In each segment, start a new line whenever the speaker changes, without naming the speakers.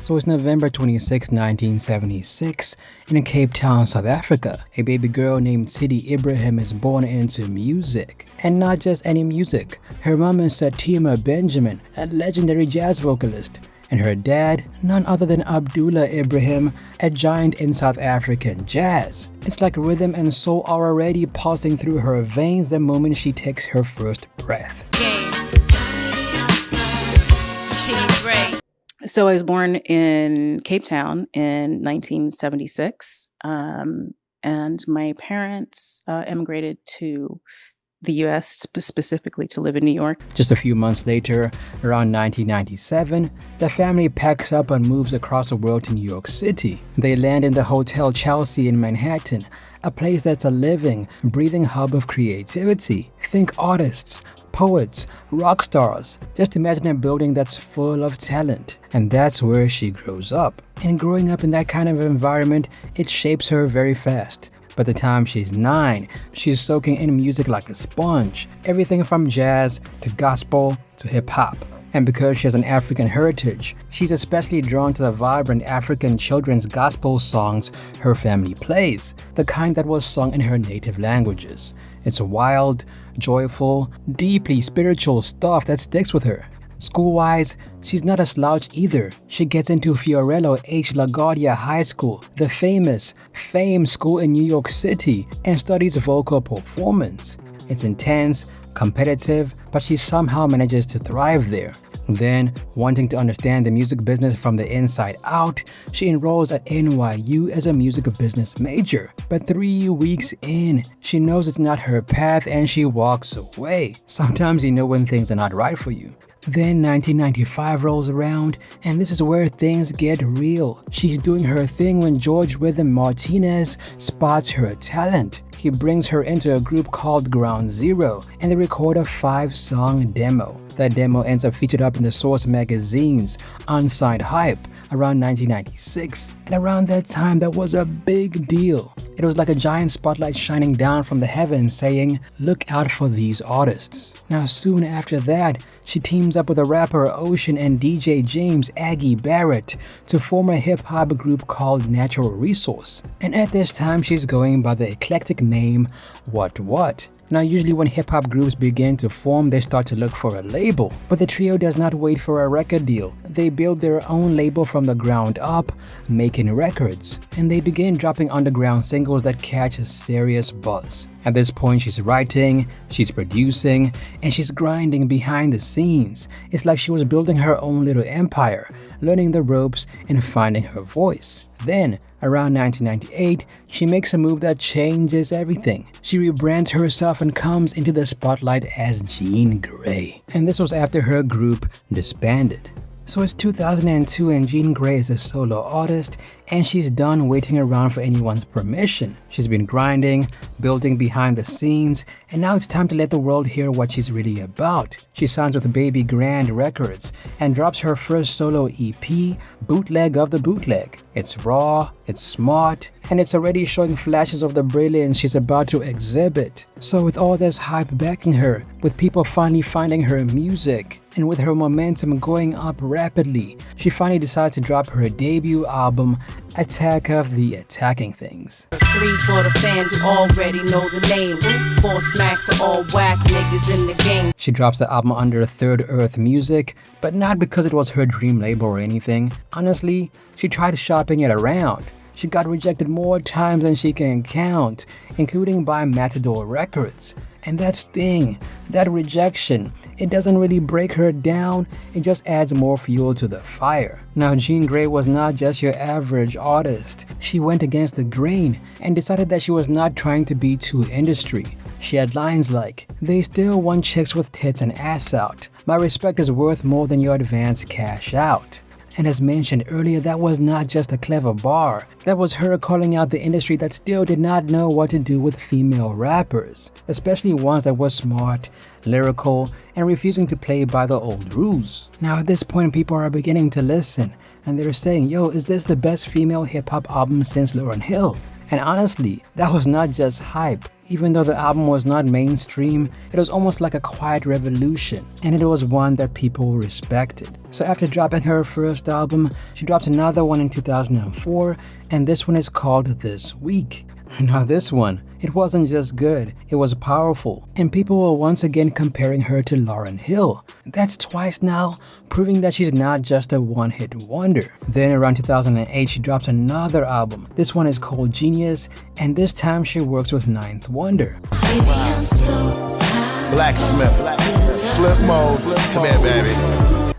So it's November 26, 1976, in Cape Town, South Africa. A baby girl named Tidi Ibrahim is born into music. And not just any music. Her mom is Satima Benjamin, a legendary jazz vocalist. And her dad, none other than Abdullah Ibrahim, a giant in South African jazz. It's like rhythm and soul are already pulsing through her veins the moment she takes her first breath.
Jean Grae.
So I was born in Cape Town in 1976, and my parents immigrated to the U.S. specifically to live in New York.
Just a few months later, around 1997, the family packs up and moves across the world to New York City. They land in the Hotel Chelsea in Manhattan, a place that's a living, breathing hub of creativity. Think artists, poets, rock stars. Just imagine a building that's full of talent. And that's where she grows up. And growing up in that kind of environment, it shapes her very fast. By the time she's 9, she's soaking in music like a sponge. Everything from jazz to gospel to hip-hop. And because she has an African heritage, she's especially drawn to the vibrant African children's gospel songs her family plays, the kind that was sung in her native languages. It's wild, joyful, deeply spiritual stuff that sticks with her. School-wise, she's not a slouch either. She gets into Fiorello H. LaGuardia High School, the famous Fame School in New York City, and studies vocal performance. It's intense, competitive, but she somehow manages to thrive there. Then, wanting to understand the music business from the inside out, she enrolls at NYU as a music business major. But 3 weeks in, she knows it's not her path and she walks away. Sometimes you know when things are not right for you. Then 1995 rolls around, and this is where things get real. She's doing her thing when George Rhythm Martinez spots her talent. He brings her into a group called Ground Zero, and they record a 5-song demo. That demo ends up featured up in the Source magazine's Unsigned Hype around 1996. And around that time, that was a big deal. It was like a giant spotlight shining down from the heavens saying, "Look out for these artists." Now soon after that, she teams up with a rapper Ocean and DJ James Aggie Barrett to form a hip-hop group called Natural Resource. And at this time, she's going by the eclectic name What What. Now usually when hip-hop groups begin to form, they start to look for a label. But the trio does not wait for a record deal. They build their own label from the ground up, making records. And they begin dropping underground singles that catch a serious buzz. At this point, she's writing, she's producing, and she's grinding behind the scenes. It's like she was building her own little empire, learning the ropes and finding her voice. Then, around 1998, she makes a move that changes everything. She rebrands herself and comes into the spotlight as Jean Grae. And this was after her group disbanded. So it's 2002 and Jean Grae is a solo artist, and she's done waiting around for anyone's permission. She's been grinding, building behind the scenes, and now it's time to let the world hear what she's really about. She signs with Baby Grand Records and drops her first solo EP, Bootleg of the Bootleg. It's raw, it's smart, and it's already showing flashes of the brilliance she's about to exhibit. So with all this hype backing her, with people finally finding her music, and with her momentum going up rapidly, she finally decides to drop her debut album, Attack of the Attacking Things.
3 for the fans who already know the name. 4 smacks to all whack niggas in the game.
She drops the album under Third Earth Music, but not because it was her dream label or anything. Honestly, she tried shopping it around. She got rejected more times than she can count, including by Matador Records. And that sting, that rejection, it doesn't really break her down, it just adds more fuel to the fire. Now Jean Grae was not just your average artist. She went against the grain and decided that she was not trying to be too industry. She had lines like, "They still want chicks with tits and ass out. My respect is worth more than your advance cash out." And as mentioned earlier, that was not just a clever bar. That was her calling out the industry that still did not know what to do with female rappers, especially ones that were smart, lyrical, and refusing to play by the old rules. Now at this point, people are beginning to listen, and they're saying, "Yo, is this the best female hip-hop album since Lauryn Hill?" And honestly, that was not just hype. Even though the album was not mainstream, it was almost like a quiet revolution, and it was one that people respected. So after dropping her first album, she dropped another one in 2004, and this one is called This Week. Now this one, it wasn't just good, it was powerful, and people were once again comparing her to Lauryn Hill. That's twice now, proving that she's not just a one-hit wonder. Then around 2008, she drops another album. This one is called Genius, and this time she works with Ninth Wonder.
Blacksmith, flip mode, come here, baby.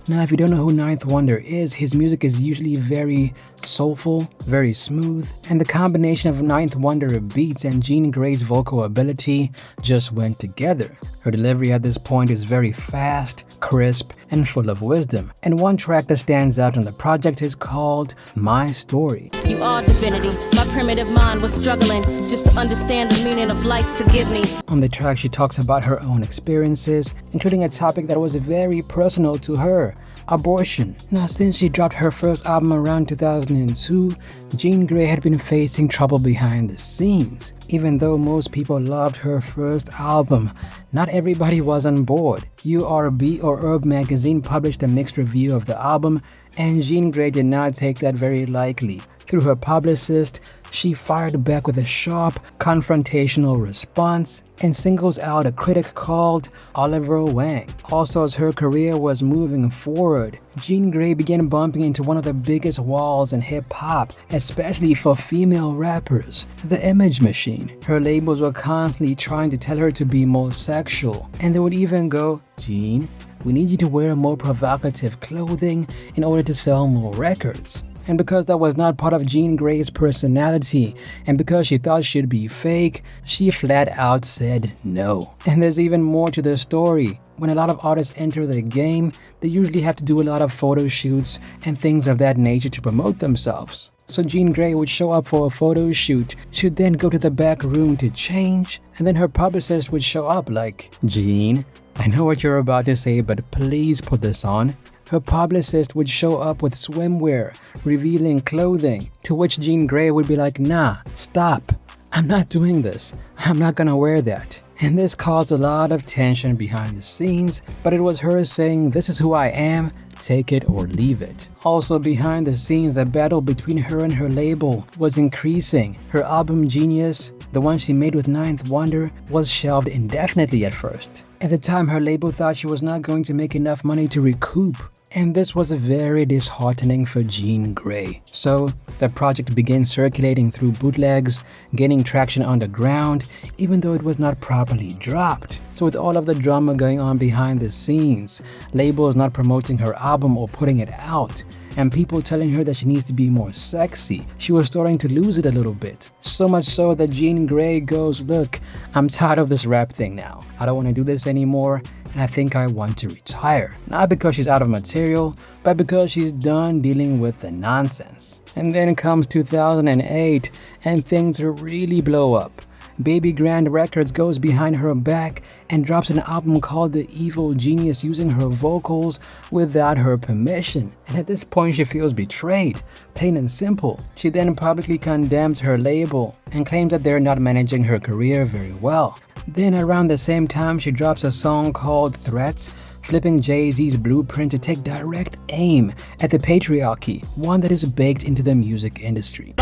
Now, if you don't know who Ninth Wonder is, his music is usually very soulful, very smooth, and the combination of Ninth Wonder beats and Jean Grae's vocal ability just went together. Her delivery at this point is very fast, crisp, and full of wisdom. And one track that stands out on the project is called My Story.
You are divinity. My primitive mind was struggling just to understand the meaning of life. Forgive me.
On the track, she talks about her own experiences, including a topic that was very personal to her: abortion. Now, since she dropped her first album around 2002, Jean Grae had been facing trouble behind the scenes. Even though most people loved her first album, not everybody was on board. URB or Herb magazine published a mixed review of the album, and Jean Grae did not take that very lightly. Through her publicist, she fired back with a sharp, confrontational response and singles out a critic called Oliver Wang. Also, as her career was moving forward, Jean Grae began bumping into one of the biggest walls in hip-hop, especially for female rappers: the image machine. Her labels were constantly trying to tell her to be more sexual, and they would even go, "Jean, we need you to wear more provocative clothing in order to sell more records." And because that was not part of Jean Grae's personality, and because she thought she'd be fake, she flat out said no. And there's even more to the story. When a lot of artists enter the game, they usually have to do a lot of photo shoots and things of that nature to promote themselves. So Jean Grae would show up for a photo shoot, she'd then go to the back room to change, and then her publicist would show up like, "Jean, I know what you're about to say, but please put this on." Her publicist would show up with swimwear, revealing clothing, to which Jean Grae would be like, "Nah, stop. I'm not doing this. I'm not gonna wear that." And this caused a lot of tension behind the scenes, but it was her saying, "This is who I am, take it or leave it." Also behind the scenes, the battle between her and her label was increasing. Her album Genius, the one she made with Ninth Wonder, was shelved indefinitely at first. At the time, her label thought she was not going to make enough money to recoup, and this was very disheartening for Jean Grae. So the project began circulating through bootlegs, gaining traction underground, even though it was not properly dropped. So with all of the drama going on behind the scenes, labels not promoting her album or putting it out, and people telling her that she needs to be more sexy, she was starting to lose it a little bit. So much so that Jean Grae goes, "Look, I'm tired of this rap thing now. I don't want to do this anymore, and I think I want to retire." Not because she's out of material, but because she's done dealing with the nonsense. And then comes 2008, and things really blow up. Baby Grand Records goes behind her back and drops an album called The Evil Genius using her vocals without her permission. And at this point, she feels betrayed, plain and simple. She then publicly condemns her label and claims that they're not managing her career very well. Then around the same time, she drops a song called Threats, flipping Jay-Z's blueprint to take direct aim at the patriarchy, one that is baked into the music industry.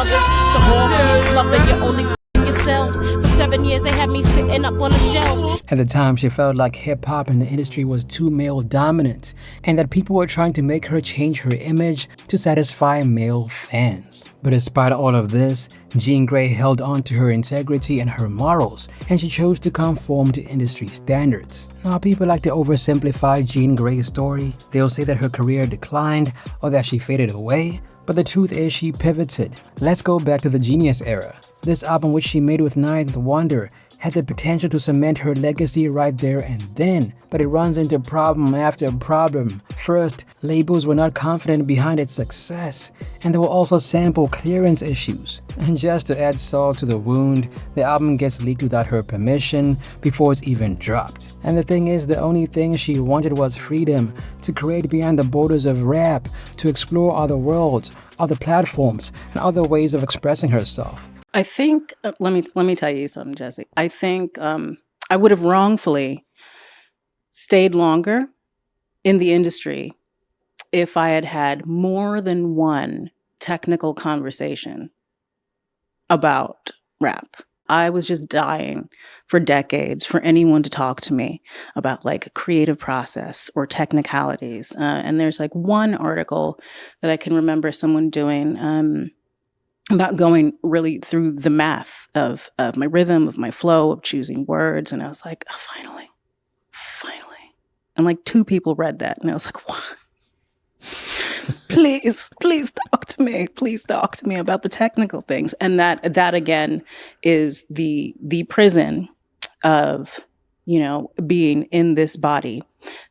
For 7 years they had me sitting up on the shelves.
At the time, she felt like hip-hop and the industry was too male-dominant, and that people were trying to make her change her image to satisfy male fans. But despite all of this, Jean Grae held on to her integrity and her morals, and she chose to conform to industry standards. Now, people like to oversimplify Jean Grae's story. They'll say that her career declined or that she faded away, but the truth is she pivoted. Let's go back to the Genius era. This album, which she made with Ninth Wonder, had the potential to cement her legacy right there and then, but it runs into problem after problem. First, labels were not confident behind its success, and there were also sample clearance issues. And just to add salt to the wound, the album gets leaked without her permission before it's even dropped. And the thing is, the only thing she wanted was freedom to create beyond the borders of rap, to explore other worlds, other platforms, and other ways of expressing herself.
I think let me tell you something, Jesse. I think I would have wrongfully stayed longer in the industry if I had had more than one technical conversation about rap. I was just dying for decades for anyone to talk to me about like creative process or technicalities. And there's like one article that I can remember someone doing about going really through the math of my rhythm, of my flow, of choosing words. And I was like, oh, finally. And like 2 people read that. And I was like, what? Please talk to me. Please talk to me about the technical things. And that again is the prison of, being in this body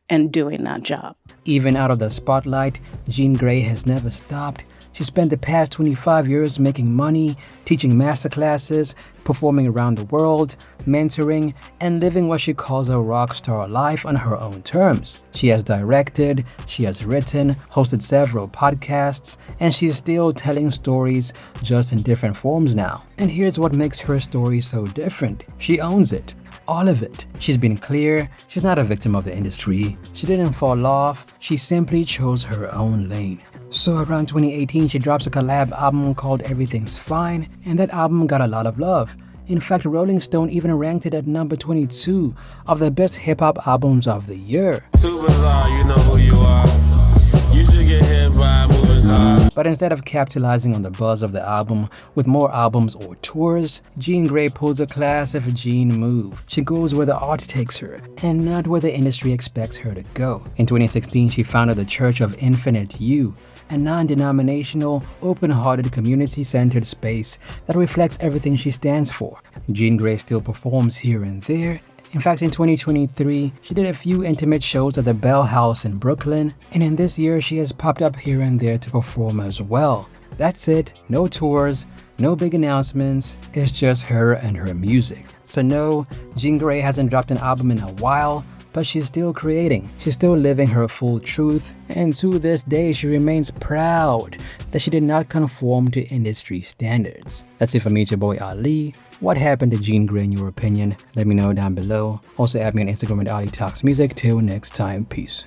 and doing that job.
Even out of the spotlight, Jean Grae has never stopped. She spent the past 25 years making money, teaching masterclasses, performing around the world, mentoring, and living what she calls a rock star life on her own terms. She has directed, she has written, hosted several podcasts, and she is still telling stories just in different forms now. And here's what makes her story so different. She owns it. All of it. She's been clear, she's not a victim of the industry. She didn't fall off, she simply chose her own lane. So around 2018, she drops a collab album called Everything's Fine, and that album got a lot of love. In fact, Rolling Stone even ranked it at number 22 of the best hip-hop albums of the year.
Too bizarre, you know who you are. You should get hit by a moving car.
But instead of capitalizing on the buzz of the album with more albums or tours, Jean Grae pulls a classic Jean move. She goes where the art takes her, and not where the industry expects her to go. In 2016, she founded the Church of Infinite You, a non-denominational, open-hearted, community-centered space that reflects everything she stands for. Jean Grae still performs here and there. In fact, in 2023, she did a few intimate shows at the Bell House in Brooklyn, and in this year, she has popped up here and there to perform as well. That's it, no tours, no big announcements, it's just her and her music. So no, Jean Grae hasn't dropped an album in a while, but she's still creating, she's still living her full truth, and to this day she remains proud that she did not conform to industry standards. That's it from me, it's your boy Ali. What happened to Jean Grae in your opinion? Let me know down below. Also add me on Instagram at Ali Talks Music. Till next time, peace.